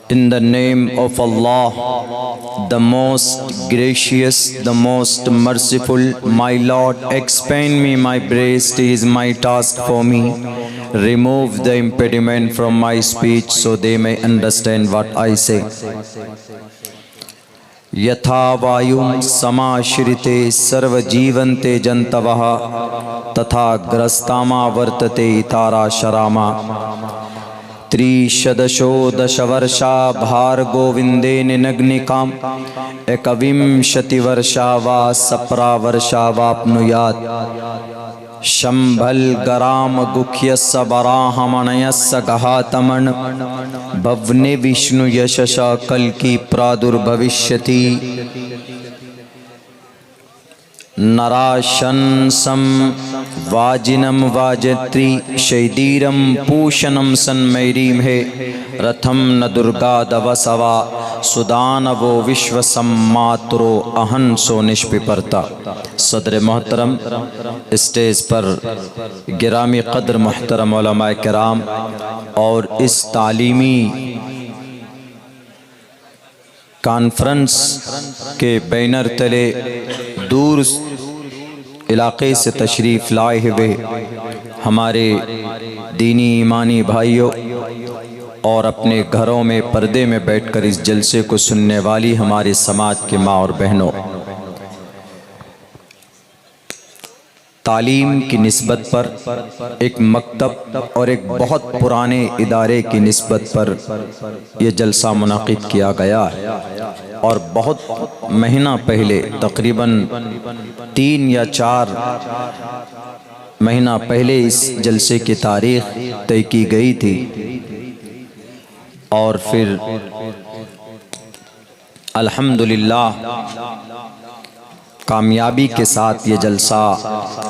In the name of Allah, the most gracious, the most merciful, my Lord, expand me my breast is my task for me. Remove the impediment from my speech so they may understand what I say. यथा वायुं समाश्रिते सर्वजीवन्ते जन्तवः तथा ग्रस्तामा वर्तते इतारा शरामा त्रिशदशोदशवर्षा भार्गोविन्दे निनग्निकाम् एकविंशतिवर्षा वा सप्रावर्षा वाप्नुयात् शम्भल गराम गुख्यस्य वराहमणयस्य गहातमन् भवने विष्णु यशस कल्कि प्रादुर्भविष्यति नराशंसं वाजिनं वाजत्री शैदीरं पूषणं सन्मैरीमहे रथम न दुर्गा दवसवा सुदानवो विश्वसम्मातरो अहंसो निष्पिपर्ता। सदर मोहतरम, स्टेज पर गिरामी कद्र मोहतरम उलमाए किराम और इस तालीमी कॉन्फ्रेंस के बैनर तले दूर इलाके से तशरीफ़ लाए हुए हमारे दीनी ईमानी भाइयों और अपने घरों में पर्दे में बैठकर इस जलसे को सुनने वाली हमारे समाज के माँ और बहनों, तालीम की निस्बत पर एक मकतब और एक बहुत पुराने इदारे की निस्बत पर यह जलसा मुनाकिद किया गया है और बहुत महीना पहले, तकरीबन 3 या 4 महीना पहले इस जलसे की तारीख तय की गई थी और फिर अल्हम्दुलिल्लाह कामयाबी के साथ ये जलसा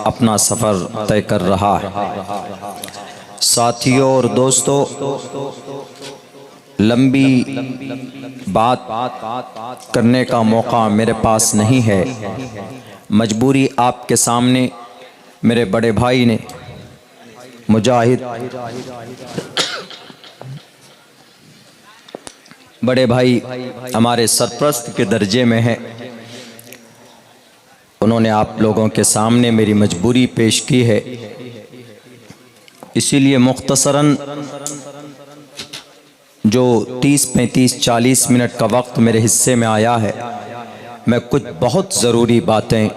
अपना सफ़र तय कर रहा है। साथियों और दोस्तों, लंबी बात करने का मौका मेरे पास नहीं है। मजबूरी आपके सामने मेरे बड़े भाई ने, मुजाहिद बड़े भाई हमारे सरप्रस्त के दर्जे में है, उन्होंने आप लोगों के सामने मेरी मजबूरी पेश की है। इसीलिए मुख्तसरन जो 30, 35, 40 मिनट का वक्त मेरे हिस्से में आया है, मैं कुछ बहुत ज़रूरी बातें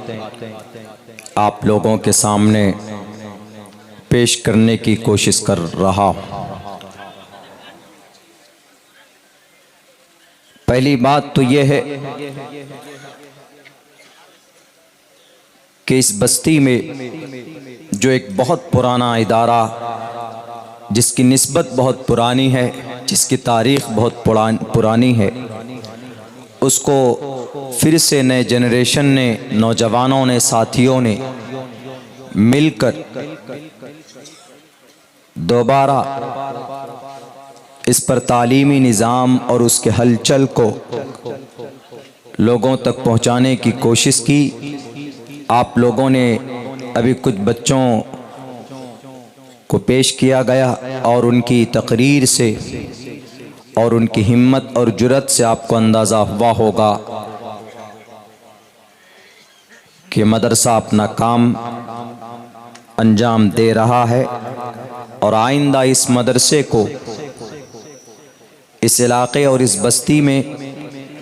आप लोगों के सामने पेश करने की कोशिश कर रहा हूँ। पहली बात तो यह है कि इस बस्ती में जो एक बहुत पुराना इदारा, जिसकी निस्बत बहुत पुरानी है, जिसकी तारीख़ बहुत पुरानी है, उसको फिर से नए जनरेशन ने, नौजवानों ने, साथियों ने मिलकर दोबारा इस पर तालीमी निज़ाम और उसके हलचल को लोगों तक पहुंचाने की कोशिश की। आप लोगों ने अभी कुछ बच्चों को पेश किया गया और उनकी तकरीर से और उनकी हिम्मत और जुर्रत से आपको अंदाज़ा हुआ होगा कि मदरसा अपना काम अंजाम दे रहा है और आइंदा इस मदरसे को, इस इलाक़े और इस बस्ती में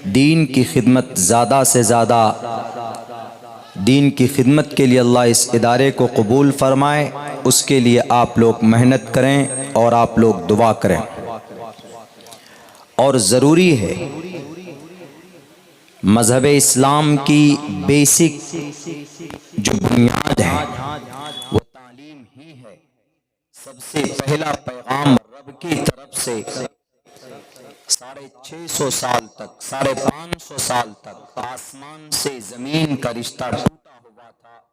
दीन की खिदमत, ज़्यादा से ज़्यादा दीन की खिदमत के लिए अल्लाह इस इदारे को कबूल फरमाए, उसके लिए आप लोग मेहनत करें और आप लोग दुआ करें। और ज़रूरी है, मज़हब इस्लाम की बेसिक जो बुनियाद है वो तालीम ही है। सबसे पहला पैगाम रब की तरफ से 650 साल तक, 550 साल तक आसमान से ज़मीन का रिश्ता टूटा हुआ था।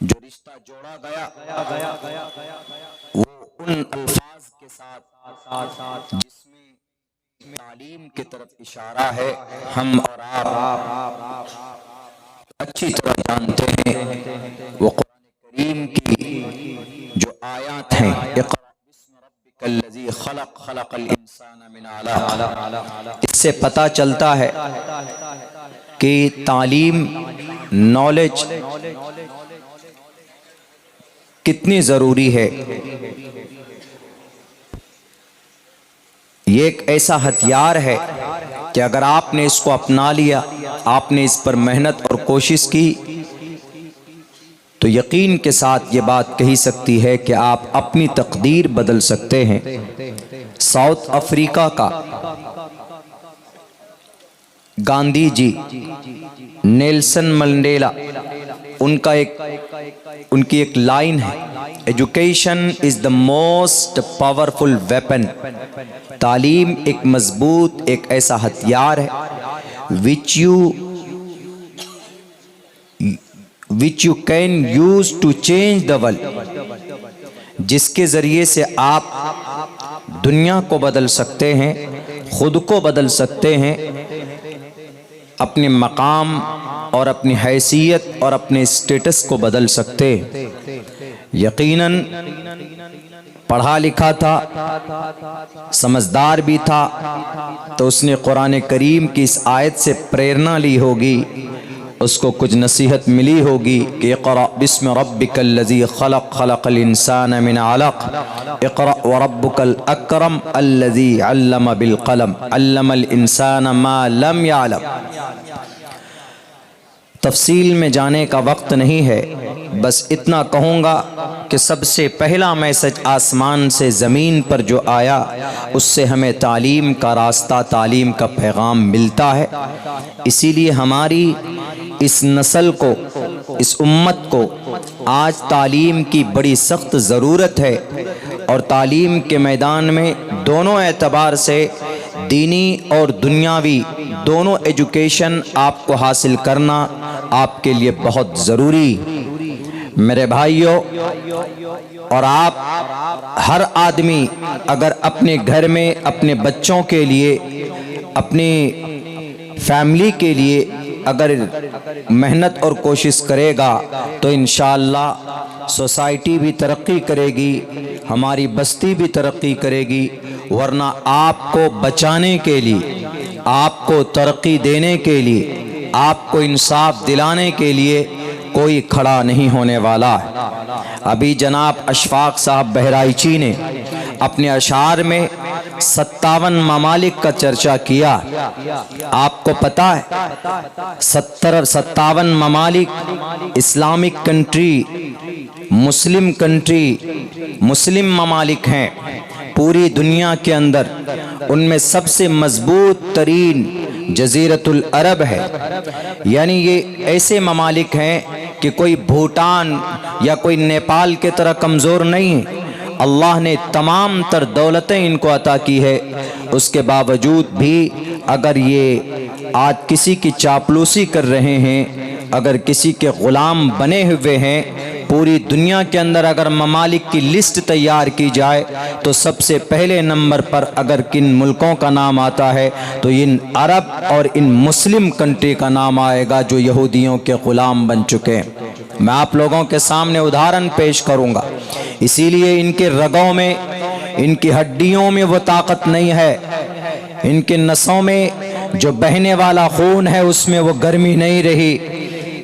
जो रिश्ता जोड़ा गया वो उन अल्फाज के साथ जिसमें तालीम की तरफ इशारा है। हम और आप अच्छी तरह जानते हैं वो कुरान करीम की जो आयत हैं, इक़रा बिस्मि रब्बिकल्लज़ी खलक़ल इंसान मिन अलक़। इससे पता चलता है कि तालीम, नॉलेज कितनी ज़रूरी है। ये एक ऐसा हथियार है कि अगर आपने इसको अपना लिया, आपने इस पर मेहनत और कोशिश की, तो यकीन के साथ ये बात कही सकती है कि आप अपनी तकदीर बदल सकते हैं। साउथ अफ्रीका का गांधी जी, नेल्सन मंडेला, उनकी एक लाइन है, education is the most powerful weapon. तालीम एक मजबूत, एक ऐसा हथियार है which you can use to change the world, जिसके जरिए से आप दुनिया को बदल सकते हैं, खुद को बदल सकते हैं, अपने मकाम और अपनी हैसियत और अपने स्टेटस को बदल सकते हैं। यकीनन पढ़ा लिखा था, समझदार भी था, तो उसने कुरान करीम की इस आयत से प्रेरणा ली होगी, उसको कुछ नसीहत मिली होगी कि इक़रा बिस्मि रब्बिकल लज़ी खलक़ खलक़ल इंसान मिन अलक़ इक़रा व रब्बुकल अकरम अल्लज़ी अल्लम बिल क़लम अल्लमल इंसान मा लम यअलम। तफसील में जाने का वक्त नहीं है, बस इतना कहूँगा कि सबसे पहला मैसेज आसमान से ज़मीन पर जो आया, उससे हमें तालीम का रास्ता, तालीम का पैगाम मिलता है। इसीलिए हमारी इस नस्ल को, इस उम्मत को आज तालीम की बड़ी सख्त ज़रूरत है। और तालीम के मैदान में दोनों एतबार से, दीनी और दुनियावी, दोनों एजुकेशन आपको हासिल करना आपके लिए बहुत ज़रूरी। मेरे भाइयों, और आप हर आदमी अगर अपने घर में अपने बच्चों के लिए, अपनी फैमिली के लिए अगर मेहनत और कोशिश करेगा तो इंशाअल्लाह सोसाइटी भी तरक्की करेगी, हमारी बस्ती भी तरक्की करेगी। वरना आपको बचाने के लिए, आपको तरक्की देने के लिए, आपको इंसाफ दिलाने के लिए कोई खड़ा नहीं होने वाला है। अभी जनाब अशफाक साहब बहराइची ने अपने अशार में 57 ममालिक का चर्चा किया। आपको पता है 57 ममालिक इस्लामिक कंट्री, मुस्लिम कंट्री, मुस्लिम ममालिक हैं पूरी दुनिया के अंदर। उनमें सबसे मजबूत तरीन जजीरतुल अरब है, यानी ये ऐसे ममालिक हैं कि कोई भूटान या कोई नेपाल के तरह कमज़ोर नहीं है। अल्लाह ने तमाम तर दौलतें इनको अता की है, उसके बावजूद भी अगर ये आज किसी की चापलूसी कर रहे हैं, अगर किसी के ग़ुलाम बने हुए हैं, पूरी दुनिया के अंदर अगर ममालिक की लिस्ट तैयार की जाए तो सबसे पहले नंबर पर अगर किन मुल्कों का नाम आता है तो इन अरब और इन मुस्लिम कंट्री का नाम आएगा जो यहूदियों के ग़ुलाम बन चुके हैं। मैं आप लोगों के सामने उदाहरण पेश करूंगा। इसीलिए इनके रगों में, इनकी हड्डियों में वो ताकत नहीं है, इनके नसों में जो बहने वाला खून है उसमें वो गर्मी नहीं रही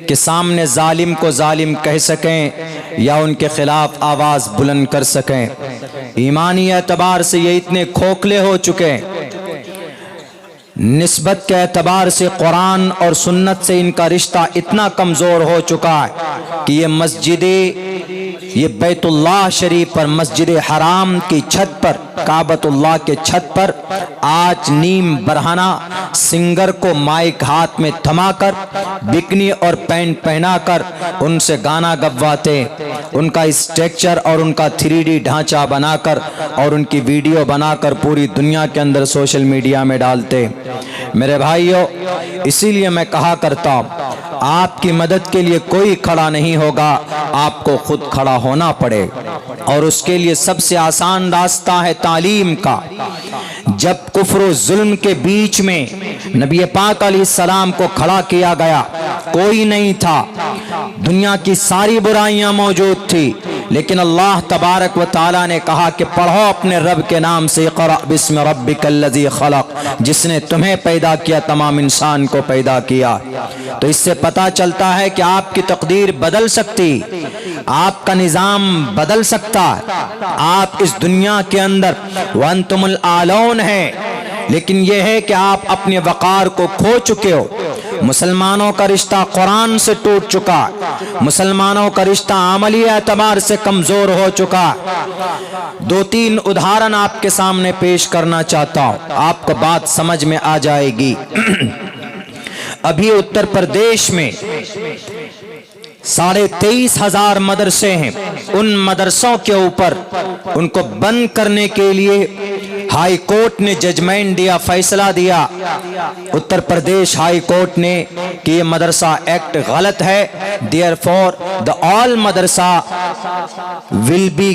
कि सामने जालिम को जालिम कह सकें या उनके खिलाफ आवाज़ बुलंद कर सकें। ईमानी एतबार से ये इतने खोखले हो चुके हैं, निस्बत के एतबार से कुरान और सुन्नत से इनका रिश्ता इतना कमज़ोर हो चुका है कि ये बैतुल्लाह शरीफ पर, मस्जिद हराम की छत पर, काबतुल्लाह के छत पर आज नीम बरहाना सिंगर को माइक हाथ में थमाकर, बिकनी और पैंट पहनाकर उनसे गाना गवाते, उनका स्ट्रक्चर और उनका 3D ढांचा बनाकर और उनकी वीडियो बनाकर पूरी दुनिया के अंदर सोशल मीडिया में डालते। मेरे भाइयों, इसीलिए मैं कहा करता हूँ, आपकी मदद के लिए कोई खड़ा नहीं होगा, आपको खुद खड़ा होना पड़ेगा। और उसके लिए सबसे आसान रास्ता है तालीम का। जब कुफ्र और जुल्म के बीच में नबी पाक अलैहिस्सलाम को खड़ा किया गया, कोई नहीं था, दुनिया की सारी बुराइयां मौजूद थी, लेकिन अल्लाह तबारक व ताला ने कहा कि पढ़ो अपने रब के नाम से, इक़रा बिस्मि रब्बिकल्लज़ी खलक़, जिसने तुम्हें पैदा किया, तमाम इंसान को पैदा किया। तो इससे पता चलता है कि आपकी तकदीर बदल सकती, आपका निज़ाम बदल सकता। आप इस दुनिया के अंदर वअंतुमुल आलौन है, लेकिन यह है कि आप अपने वक़ार को खो चुके हो। मुसलमानों का रिश्ता कुरान से टूट चुका, मुसलमानों का रिश्ता अमली एतबार से कमज़ोर हो चुका। 2-3 उदाहरण आपके सामने पेश करना चाहता हूँ, आपको बात समझ में आ जाएगी। अभी उत्तर प्रदेश में 23,500 मदरसे हैं। उन मदरसों के ऊपर उनको बंद करने के लिए हाई कोर्ट ने जजमेंट दिया, फैसला दिया। उत्तर प्रदेश हाई कोर्ट ने कि ये मदरसा एक्ट गलत है, therefore the all madrasa will be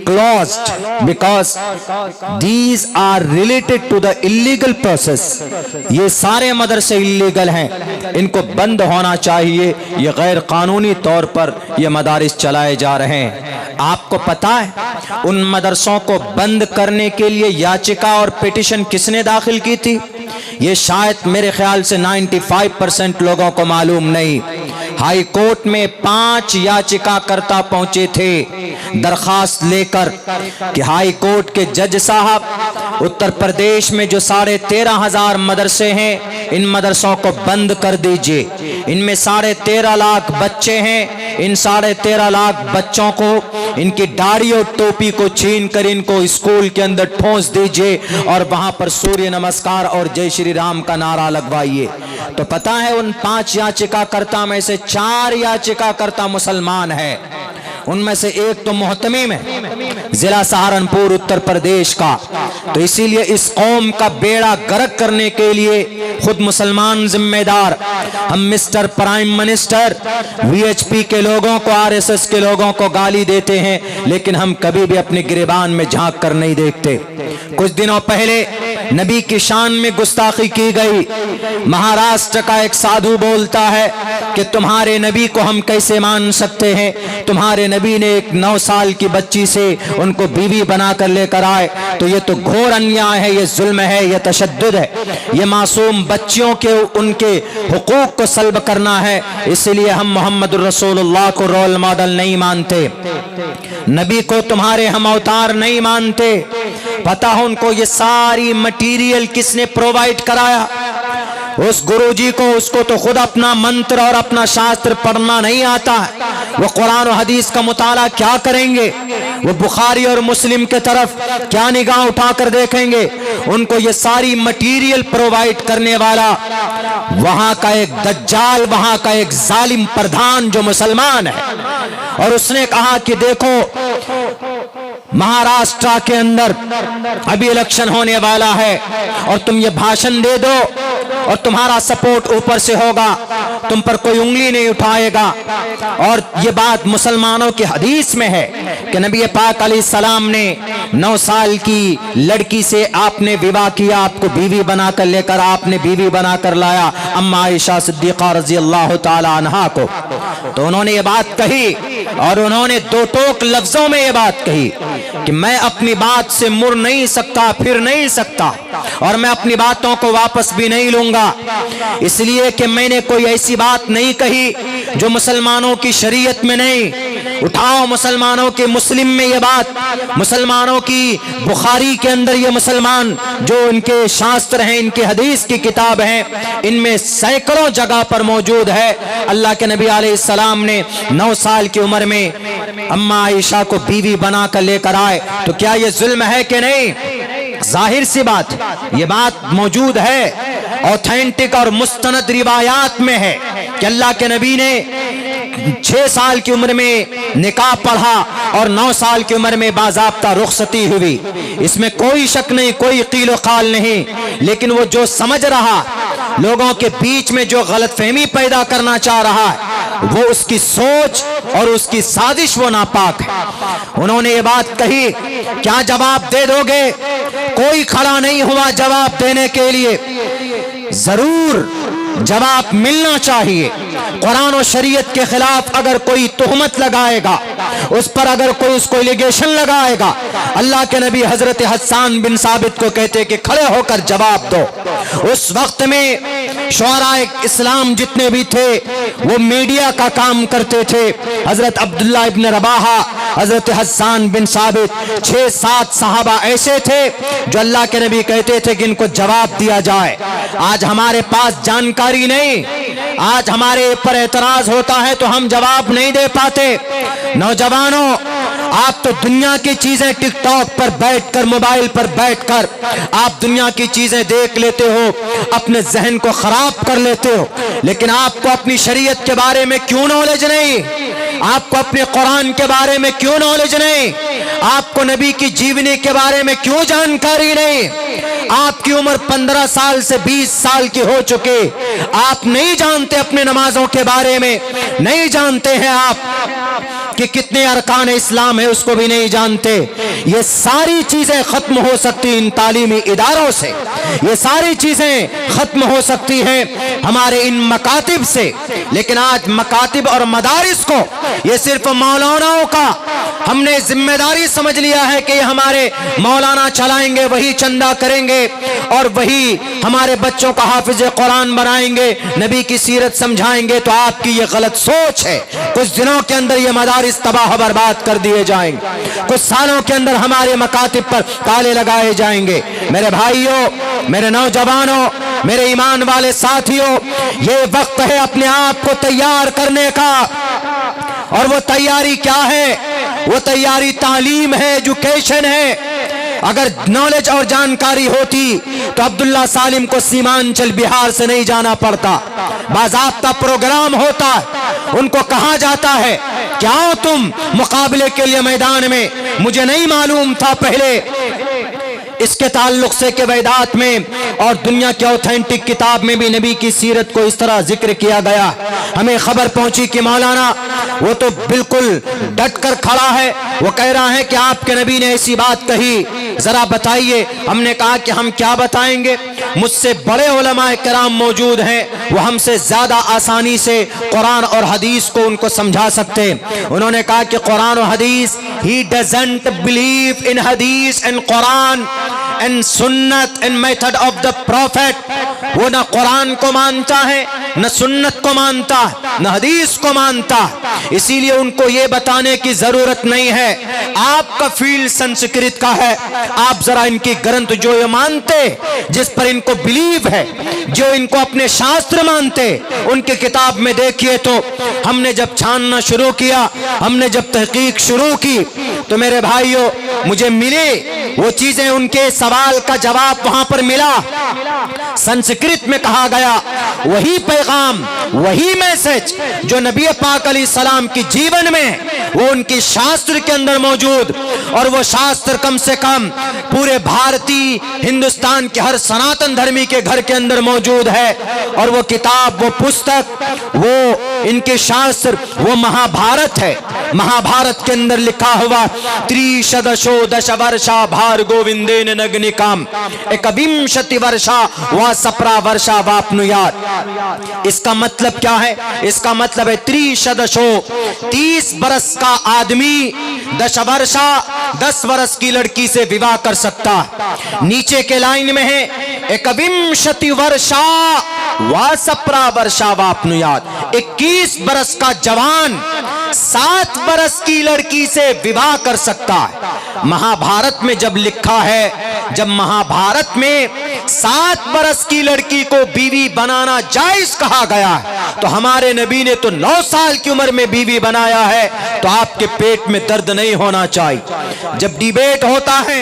closed because these are related to the illegal process. ये सारे मदरसे इलीगल हैं, इनको बंद होना चाहिए, ये गैर कानूनी तौर पर ये मदारिस चलाए जा रहे हैं। आपको पता है उन मदरसों को बंद करने के लिए याचिका और पिटीशन किसने दाखिल की थी? ये शायद मेरे ख्याल से 95% लोगों को मालूम नहीं। हाई कोर्ट में 5 याचिकाकर्ता पहुंचे थे दरखास्त लेकर कि हाई कोर्ट के जज साहब, उत्तर प्रदेश में जो 13,500 मदरसे हैं, इन मदरसों को बंद कर दीजिए। इनमें 13.5 लाख बच्चे हैं, इन 13.5 लाख बच्चों को इनकी दाढ़ी और टोपी को छीन कर इनको स्कूल के अंदर ठोंस दीजिए और वहां पर सूर्य नमस्कार और जय श्री राम का नारा लगवाइए। तो पता है उन 5 याचिकाकर्ता में से 4 याचिकाकर्ता मुसलमान है, उनमें से एक तो मोहतमिम है, जिला सहारनपुर उत्तर प्रदेश का। तो इसीलिए इस कौम का बेड़ा गर्क करने के लिए खुद मुसलमान जिम्मेदार। हम मिस्टर प्राइम मिनिस्टर वीएचपी के लोगों को, आरएसएस के लोगों को गाली देते हैं, लेकिन हम कभी भी अपने गिरेबान में झांक कर नहीं देखते। कुछ दिनों पहले नबी की शान में गुस्ताखी की गई। महाराष्ट्र का एक साधु बोलता है कि तुम्हारे नबी को हम कैसे मान सकते हैं, तुम्हारे नबी ने एक 9 साल की बच्ची से उनको बीवी बनाकर लेकर आए, तो ये तो घोर अन्याय है, ये जुल्म है, ये तशद्दुद है, ये मासूम बच्चियों के उनके हुकूक को सल्ब करना है। इसलिए हम मोहम्मद रसूलुल्लाह को रोल मॉडल नहीं मानते, नबी को तुम्हारे हम अवतार नहीं मानते। पता हो उनको ये सारी मटीरियल किसने प्रोवाइड कराया? उस गुरुजी को, उसको तो खुद अपना मंत्र और अपना शास्त्र पढ़ना नहीं आता है। वो कुरान और हदीस का मुताला क्या करेंगे? वो बुखारी और मुस्लिम के तरफ क्या निगाह उठाकर देखेंगे? उनको ये सारी मटीरियल प्रोवाइड करने वाला वहां का एक दज्जाल, वहां का एक जालिम प्रधान जो मुसलमान है, और उसने कहा कि देखो महाराष्ट्र के अंदर अभी इलेक्शन होने वाला है और तुम ये भाषण दे दो और तुम्हारा सपोर्ट ऊपर से होगा, तुम पर कोई उंगली नहीं उठाएगा। और ये बात मुसलमानों की हदीस में है कि नबी पाक अलैहिस्सलाम ने 9 साल की लड़की से आपने विवाह किया, आपको बीवी बनाकर लेकर आपने बीवी बनाकर लाया अम्मा आयशा सिद्दीक़ा रज़ी अल्लाह ताला अन्हा को। तो उन्होंने ये बात कही और उन्होंने 2 टोक लफ्जों में ये बात कही कि मैं अपनी बात से मुड़ नहीं सकता, फिर नहीं सकता, और मैं अपनी बातों को वापस भी नहीं लूंगा, इसलिए कि मैंने कोई ऐसी बात नहीं कही जो मुसलमानों की शरीयत में नहीं। उठाओ मुसलमानों के मुस्लिम में ये बात, मुसलमानों की बुखारी के अंदर ये मुसलमान जो इनके शास्त्र हैं, इनके हदीस की किताब हैं, इनमें सैकड़ों जगह पर मौजूद है। अल्लाह के नबी अलैहिस्सलाम ने 9 साल की उम्र में अम्मा आयशा को बीवी बना कर लेकर आए, तो क्या ये जुल्म है कि नहीं? जाहिर सी बात, ये बात मौजूद है, ऑथेंटिक और मुस्तनद रिवायात में है कि अल्लाह के नबी ने 6 साल की उम्र में निकाह पढ़ा और 9 साल की उम्र में बाज़ाब्ता रुखसती हुई। इसमें कोई शक नहीं, कोई कीलो काल नहीं, लेकिन वो जो समझ रहा, लोगों के बीच में जो गलतफहमी पैदा करना चाह रहा है, वो उसकी सोच और उसकी साजिश वो नापाक है। उन्होंने ये बात कही, क्या जवाब दे दोगे? कोई खड़ा नहीं हुआ जवाब देने के लिए। जरूर जवाब मिलना चाहिए। कुरान और शरीयत के खिलाफ अगर कोई तोहमत लगाएगा, उस पर अगर कोई उसको एलिगेशन लगाएगा, अल्लाह के नबी हजरत हस्सान बिन साबित को कहते कि खड़े होकर जवाब दो। उस वक्त में शुअराए इस्लाम जितने भी थे वो मीडिया का काम करते थे। हजरत अब्दुल्ला इब्न रबाहा, हजरत हस्सान बिन साबित, 6-7 सहाबा ऐसे थे जो अल्लाह के नबी कहते थे कि इनको जवाब दिया जाए। आज हमारे पास जानकारी नहीं, आज हमारे पर एतराज होता है तो हम जवाब नहीं दे पाते। नौजवानों, आप तो दुनिया की चीजें टिकटॉक पर बैठकर, मोबाइल पर बैठकर आप दुनिया की चीजें देख लेते हो, अपने जहन को खराब कर लेते हो, लेकिन आपको अपनी शरीयत के बारे में क्यों नॉलेज नहीं? आपको अपने कुरान के बारे में क्यों नॉलेज नहीं? आपको नबी की जीवनी के बारे में क्यों जानकारी नहीं? आपकी उम्र 15 साल से 20 साल की हो चुके, आप नहीं जानते अपने नमाजों के बारे में, नहीं जानते हैं आप कि कितने अरकान इस्लाम है, उसको भी नहीं जानते। ये सारी चीजें खत्म हो सकती इन तालीमी इदारों से, ये सारी चीजें खत्म हो सकती हैं हमारे इन मकातिब से। लेकिन आज मकातिब और मदारिस को ये सिर्फ मौलानाओं का हमने जिम्मेदारी समझ लिया है कि हमारे मौलाना चलाएंगे, वही चंदा करेंगे और वही हमारे बच्चों का हाफिज कुरान बनाएंगे, नबी की सीरत समझाएंगे। तो आपकी ये गलत सोच है। कुछ दिनों के अंदर ये मदारिस तबाह बर्बाद कर दिए जाएंगे, कुछ सालों के अंदर हमारे मकातिब पर ताले लगाए जाएंगे। मेरे भाइयों, मेरे नौजवानों, मेरे ईमान वाले साथियों, ये वक्त है अपने आप को तैयार करने का। और वो तैयारी क्या है? वो तैयारी तालीम है, एजुकेशन है। अगर नॉलेज और जानकारी होती तो अब्दुल्ला सालिम को सीमांचल बिहार से नहीं जाना पड़ता, बाज़ाब्ता प्रोग्राम होता, उनको कहा जाता है कि आओ तुम मुकाबले के लिए मैदान में। मुझे नहीं मालूम था पहले इसके ताल्लुक से कि वैदात में और दुनिया के ऑथेंटिक किताब में भी नबी की सीरत को इस तरह जिक्र किया गया। हमें खबर पहुंची कि मौलाना वो तो बिल्कुल डट कर खड़ा है, वो कह रहा है कि आपके नबी ने ऐसी बात कही, जरा बताइए। हमने कहा कि हम क्या बताएंगे, मुझसे बड़े उलमाए किराम मौजूद हैं, वो हमसे ज्यादा आसानी से कुरान और हदीस को उनको समझा सकते। उन्होंने कहा कि कुरान और हदीस, ही डजंट बिलीव इन हदीस एंड कुरान एंड सुन्नत and method of the profit. वो न कुरान को मानता है, न सुन्नत को मानता, न हदीस को मानता, इसीलिए उनको ये बताने की जरूरत नहीं है। आपका फील्ड संस्कृत का है, आप जरा इनकी ग्रंथ जो ये मानते, जिस पर इनको बिलीव है, जो इनको अपने शास्त्र मानते, उनके किताब में देखिए। तो हमने जब छानना शुरू किया, हमने जब तहकीक शुरू की, तो मेरे भाइयों मुझे मिले वो चीजें, उनके सवाल का जवाब वहां पर मिला। संस्कृत में कहा गया वही पैगाम, वही मैसेज जो नबी पाक अलैहिस्सलाम की जीवन में, वो उनकी शास्त्र के अंदर मौजूद। और वो शास्त्र कम से कम पूरे भारतीय हिंदुस्तान के हर सनातन धर्मी के घर के अंदर मौजूद है। और वो किताब, वो पुस्तक, वो इनके शास्त्र, वो महाभारत है। महाभारत के अंदर लिखा हुआ त्रिशदशो दश वर्षा भार गोविंदेन नग्निकाम एकविंशति वर्षा व सप्रा वर्षा वापनुयात। इसका मतलब क्या है? इसका मतलब है त्रिशदशो, 30 बरस का आदमी 10 वर्षा, 10 वर्ष की लड़की से विवाह कर सकता। नीचे के लाइन में है एकविंशति वर्षा व सप्रा वर्षा वापनुयात, 21 बरस का जवान 7 बरस की लड़की से विवाह कर सकता है। महाभारत में जब लिखा है, जब महाभारत में 7 बरस की लड़की को बीवी बनाना जायज कहा गया है, तो हमारे नबी ने तो 9 साल की उम्र में बीवी बनाया है। तो आपके पेट में दर्द नहीं होना चाहिए। जब डिबेट होता है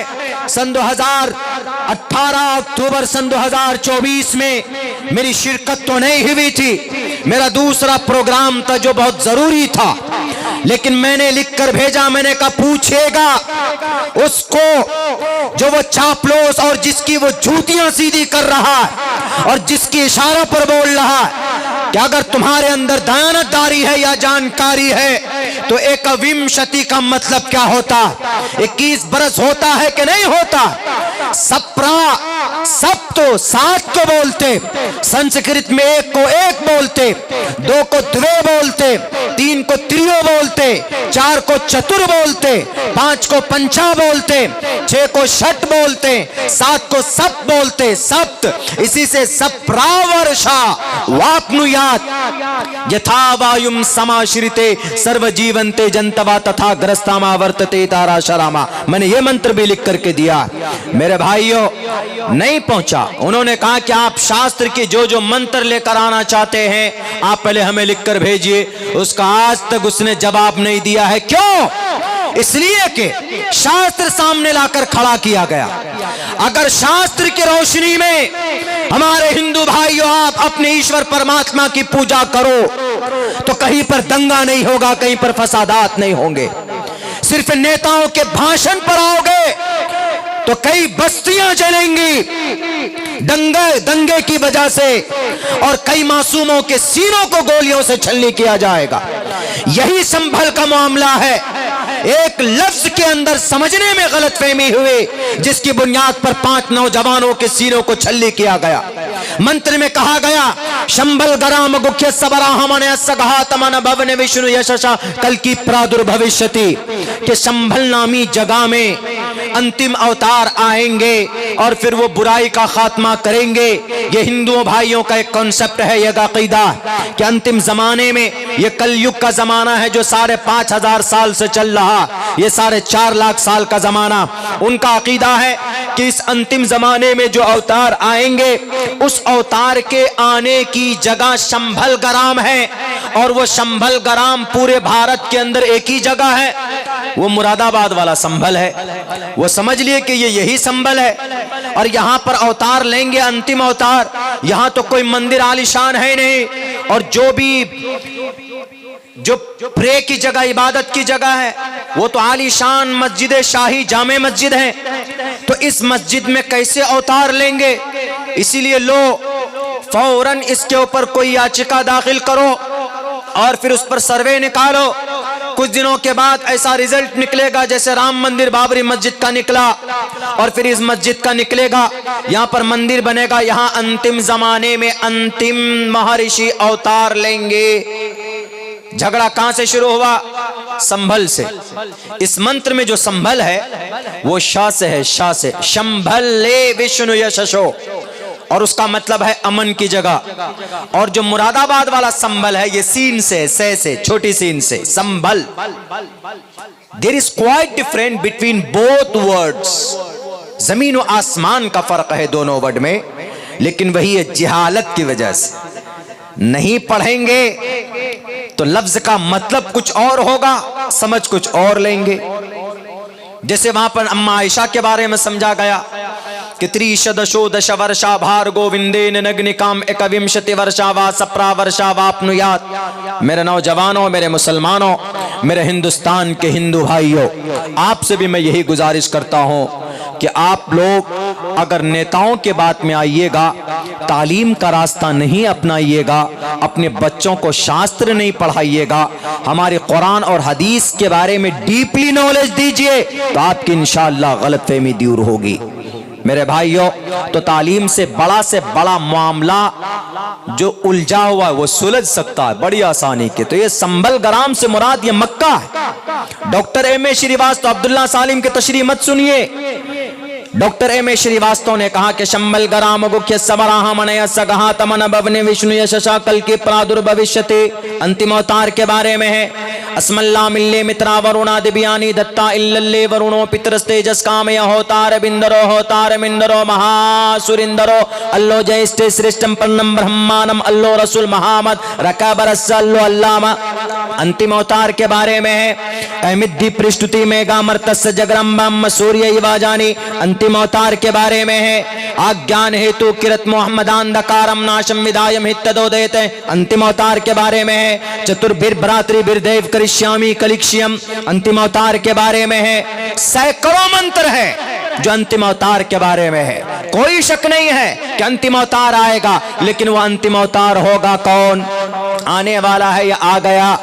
सन 2018 अक्टूबर सन 2024 में, मेरी शिरकत तो नहीं हुई थी, मेरा दूसरा प्रोग्राम था जो बहुत जरूरी था, लेकिन मैंने लिखकर भेजा, मैंने कहा पूछेगा उसको जो वो चापलोस और जिसकी वो जूतियां सीधी कर रहा है और जिसकी इशारा पर बोल रहा है कि अगर तुम्हारे अंदर दयानतदारी है या जानकारी है तो एकविंशति का मतलब क्या होता, 21 बरस होता है कि नहीं होता? सप्रा सप्तो सात को बोलते, संस्कृत में एक को एक बोलते, दो को द्वे बोलते, तीन को त्रियो बोलते, चार को चतुर बोलते, पांच को पंचा बोलते, छह को षट बोलते, सात को सप्त बोलते, सप्त। इसी से सप्रावर्षा वाप्नुयात् यथा वायुम समाश्रिते सर्वजीवन्ते जंतवा तथा ग्रस्तामा वर्तते ताराशरामा। मैंने ये मंत्र भी लिख करके दिया। मेरे भाइयों, नहीं पहुंचा। उन्होंने कहा कि आप शास्त्र के जो जो मंत्र लेकर आना चाहते हैं आप पहले हमें लिखकर भेजिए। उसका आज तक उसने जवाब नहीं दिया है। क्यों? इसलिए कि शास्त्र सामने लाकर खड़ा किया गया। अगर शास्त्र की रोशनी में हमारे हिंदू भाइयों आप अपने ईश्वर परमात्मा की पूजा करो तो कहीं पर दंगा नहीं होगा, कहीं पर फसादात नहीं होंगे। सिर्फ नेताओं के भाषण पर आओगे तो कई बस्तियां जलेंगी दंगे की वजह से, और कई मासूमों के सीनों को गोलियों से छलनी किया जाएगा। यही संभल का मामला है। एक लफ्ज के अंदर समझने में गलतफहमी हुई जिसकी बुनियाद पर 5 नौजवानों के सीनों को छलनी किया गया। मंत्र में कहा गया शंभल गराम गुख्य सबराहमन सघातमन भवन विष्णु यशसा कल की प्रादुर्भविष्यति के शंभल नामी जगह में अंतिम अवतार आएंगे और फिर वो बुराई का खात्मा करेंगे। ये हिंदुओं भाइयों का एक कॉन्सेप्ट है, यह अकीदा कि अंतिम जमाने में, ये कलयुग का जमाना है जो 5,500 साल से चल रहा, ये 4.5 लाख साल का जमाना। उनका अकीदा है कि इस अंतिम जमाने में जो अवतार आएंगे उस अवतार के आने की जगह शंभल ग्राम है, और वो शंभल ग्राम पूरे भारत के अंदर एक ही जगह है, वो मुरादाबाद वाला संभल है। वो समझ लिए कि ये यही संभल है और यहां पर अवतार लेंगे, अंतिम अवतार। यहां तो कोई मंदिर आलीशान है नहीं, और जो प्रे की जगह, इबादत की जगह है वो तो आलीशान मस्जिद शाही जामे मस्जिद है। तो इस मस्जिद में कैसे अवतार लेंगे? इसीलिए लो फौरन इसके ऊपर कोई याचिका दाखिल करो और फिर उस पर सर्वे निकालो। कुछ दिनों के बाद ऐसा रिजल्ट निकलेगा जैसे राम मंदिर बाबरी मस्जिद का निकला, और फिर इस मस्जिद का निकलेगा, यहां पर मंदिर बनेगा। यहां अंतिम जमाने में अंतिम महर्षि अवतार लेंगे। झगड़ा कहां से शुरू हुआ? संभल से। इस मंत्र में जो संभल है वो शाह से है, शाह से। शंभल ले विष्णु यशसो, और उसका मतलब है अमन की जगह। और जो मुरादाबाद वाला संभल है ये सीन से छोटी सीन से संभल। There is quite different between both words. जमीन और आसमान का फर्क है दोनों वर्ड में, लेकिन वही है जिहालत की वजह से। नहीं पढ़ेंगे तो लफ्ज का मतलब कुछ और होगा, समझ कुछ और लेंगे। जैसे वहां पर अम्मा आयशा के बारे में समझा गया कि 3 दश वर्षा भार गोविंदेन नग्निकाम 21 वर्षा वा सप्रा वर्षा वाप्नुयात्। मेरे नौजवानों, मेरे मुसलमानों, मेरे हिंदुस्तान के हिंदू भाइयों, आपसे भी मैं यही गुजारिश करता हूं कि आप लोग अगर नेताओं के बात में आइएगा, तालीम का रास्ता नहीं अपनाइएगा, अपने बच्चों को शास्त्र नहीं पढ़ाइएगा, हमारे कुरान और हदीस के बारे में डीपली नॉलेज दीजिए, तो आपकी इंशाअल्लाह गलतफहमी दूर होगी। मेरे भाइयों, तो तालीम से बड़ा मामला जो उलझा हुआ है वो सुलझ सकता है बड़ी आसानी के। तो ये संभल ग्राम से मुराद ये मक्का है। Doctor M A. श्रीवास्तव, अब्दुल्ला सालिम के तशरीह मत सुनिए। Doctor M A. श्रीवास्तव ने कहा कि शंभल ग्राम गुख्य समराहमनय सगहा तमन भवने विष्णु यशसा कल के प्रादुर्भविष्यति, अंतिम अवतार के बारे में है। अस्मल्ला मिल्ले मित्रा वरुणा दिव्यानी दत्ता इल्लल्ले वरुणो पितरस्तेजस कामय होतार मिंदरो महासुरिंदरो अल्लो जयस्ते श्रेष्ठम पन्नम ब्रह्मानम अल्लो रसूल महामद रकाबरस अल्लो अल्लामा। अंतिम अवतार के बारे में है। अहमिद्दी पृष्ठुति मेगा मर्तस जगरम्बम सूर्य इवाजानी, अंतिम अवतार के बारे में है। आज्ञान हेतु किरत मोहम्मदान दकारम नाशम विदायम हितदोदेते, अंतिम अवतार के बारे में है। चतुर्भिर भ्रातृ बिरदेव करिष्यामि कलिक्ष्यम, अंतिम अवतार के बारे में है। सैकड़ों मंत्र है जो अंतिम अवतार के बारे में है। कोई शक नहीं है कि अंतिम अवतार आएगा, लेकिन वह अंतिम अवतार होगा कौन? आने वाला है या आ गया?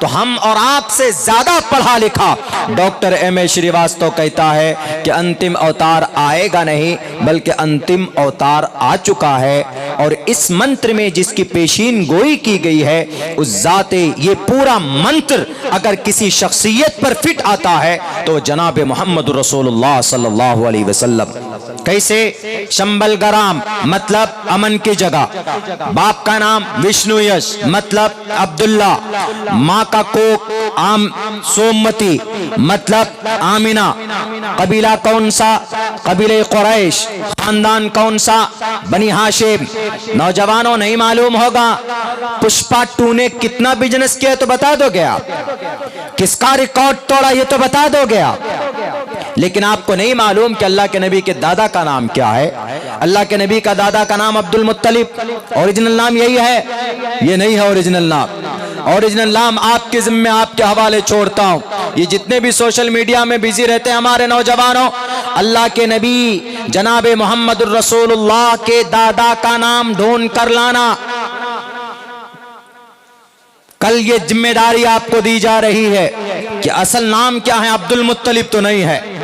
तो हम और आपसे ज्यादा पढ़ा लिखा डॉक्टर एम ए श्रीवास्तव कहता है कि अंतिम अवतार आएगा नहीं बल्कि अंतिम अवतार आ चुका है। और इस मंत्र में जिसकी पेशीन गोई की गई है उस जाते ये पूरा मंत्र अगर किसी शख्सियत पर फिट आता है तो जनाब मोहम्मद रसूलुल्लाह सल्लल्लाहु अलैहि वसल्लम। कैसे? शंबल गराम मतलब अमन की जगह, बाप का नाम विष्णु यश मतलब अब्दुल्ला, माँ का कोक आम सोमती मतलब आमिना, कबीला कौन सा? कबीले कुरैश, खानदान कौन सा? बनी हाशिम। नौजवानों नहीं मालूम होगा पुष्पा 2 ने कितना बिजनेस किया तो बता दोगे आप, किसका रिकॉर्ड तोड़ा ये तो बता दोगे आप, लेकिन आपको नहीं मालूम कि अल्लाह के नबी के दादा का नाम क्या है। अल्लाह के नबी का दादा का नाम अब्दुल मुत्तलिब, ओरिजिनल नाम यही है? ये नहीं है ओरिजिनल नाम। ओरिजिनल नाम आपके जिम्मे आपके हवाले छोड़ता हूं। ये जितने भी सोशल मीडिया में बिजी रहते हैं हमारे नौजवानों, अल्लाह के नबी जनाब मोहम्मद रसूलुल्लाह के दादा का नाम ढूंढ कर लाना। कल ये जिम्मेदारी आपको दी जा रही है कि असल नाम क्या है। अब्दुल मुत्तलिब तो नहीं है,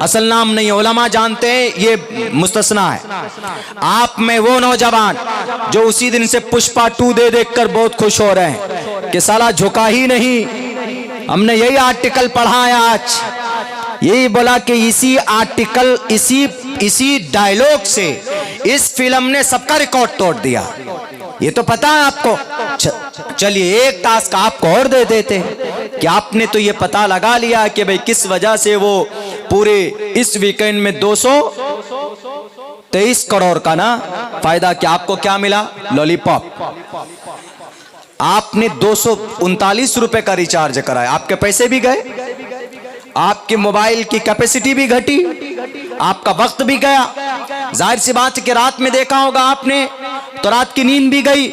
असल नाम नहीं है। उलमा जानते हैं ये मुस्तस्ना है। आप में वो नौजवान जो उसी दिन से पुष्पा 2 दे देखकर बहुत खुश हो रहे हैं कि साला झुका ही नहीं। हमने यही आर्टिकल पढ़ा है आज, यही बोला कि इसी आर्टिकल इसी डायलॉग से इस फिल्म ने सबका रिकॉर्ड तोड़ दिया। ये तो पता है आपको। चलिए एक टास्क आपको और दे देते कि आपने तो ये पता लगा लिया कि भाई किस वजह से वो पूरे इस वीकेंड में 223 करोड़ का ना फायदा, कि आपको क्या मिला? लॉलीपॉप। आपने 239 रुपए का रिचार्ज कराया, आपके पैसे भी गए, आपके मोबाइल की कैपेसिटी भी घटी, आपका वक्त भी गया। जाहिर सी बात है कि रात में देखा होगा आपने तो रात की नींद भी गई,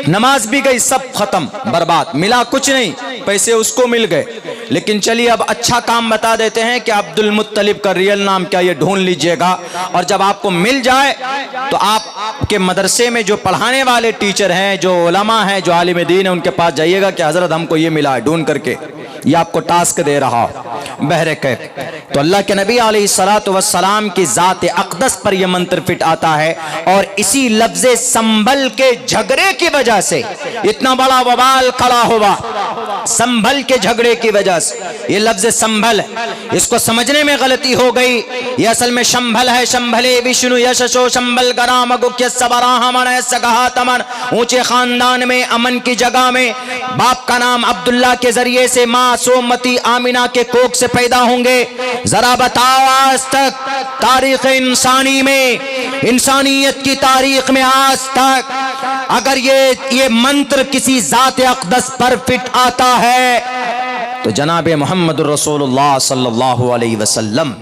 नमाज भी गई, सब खत्म, बर्बाद, मिला कुछ नहीं, पैसे उसको मिल गए। लेकिन चलिए अब अच्छा काम बता देते हैं कि अब्दुल मुत्तलिब का रियल नाम क्या, ये ढूंढ लीजिएगा। और जब आपको मिल जाए तो आपके मदरसे में जो पढ़ाने वाले टीचर हैं, जो उलमा हैं, जो आलिम दीन है, उनके पास जाइएगा कि हजरत हमको ये मिला है, ढूंढ करके ये आपको टास्क दे रहा बहरे के। तो अल्लाह के नबी अलैहिस्सलातु वस्सलाम की जात अक़दस पर यह मंत्र फिट आता है। और इसी लफ्ज़े संभल के झगड़े की वजह से इतना बड़ा वबाल खड़ा हुआ, संभल के झगड़े की वजह से। ये लफ्ज़ संभल है, इसको समझने में गलती हो गई। ये असल में शंभल है। शंभले विष्णु यशो शंभल गराम गुख्य सबराहमन सगहा तमन। ऊंचे खानदान में अमन की जगह में बाप का नाम अब्दुल्ला के जरिए से माँ सोमती आमिना के कोख से पैदा होंगे। जरा बताओ आज तक तारीख इंसानी में, इंसानियत की तारीख में आज तक अगर ये मंत्र किसी जात अक़दस पर फिट आता है तो जनाब मोहम्मद रसूलुल्लाह सल्लल्लाहु अलैहि वसल्लम